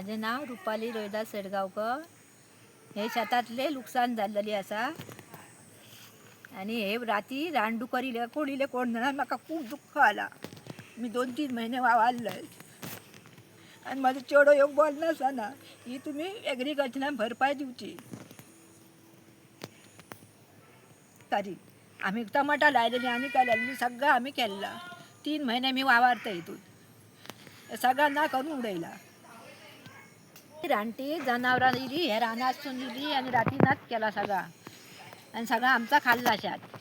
माझे नाव रुपाली रोहिदास सेडगावकर. हे शेतातले नुकसान झालेली असा आणि हे राती रानडुकरीले कोणीले कोण जाणार म्हाका खूप दुःख आला. मी 2-3 महिने वावरलंय आणि माझं चेडो योग बोलना ना ही तुम्ही ॲग्रिकल्चरान भरपाई दिवची. तरी आम्ही टमाटा लायलेली आणि केलेली सगळं आम्ही केलं. 3 महिने मी वावरते इथून सगळ्यांना करून उडयला. रानटी जनावरां दिली हे रानासून दिली आणि रात्री नाच केला सगळा आणि सगळा आमचा खाल्ला शेत.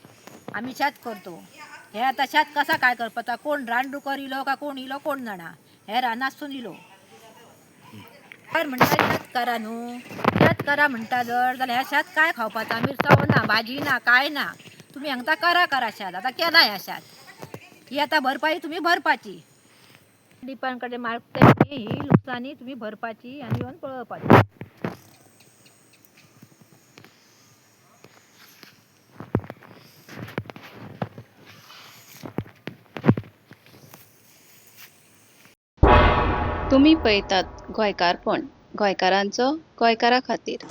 आम्ही शेत करतो. हे आता शेत कसा काय करपता कोण रानडुकर इलो का कोण इलो कोण जाणा हे रानासून इलो. तर म्हणटा शेत करा न्हू शेत करा म्हणटा जर जाल्यार ह्या शेत काय खावपाचा मिरसांग ना भाजी ना काय ना तुम्ही हांगता करा शेत आता केला ह्या शेत ही आता भरपाई तुम्ही भरपाची. डिपांकडे मागते ही नुकसानी तुम्ही भरपाची आणि येऊन पळवपाची. तुम्ही पळयतात गोंयकारपण गोंयकारांचो गोंयकारा खातीर.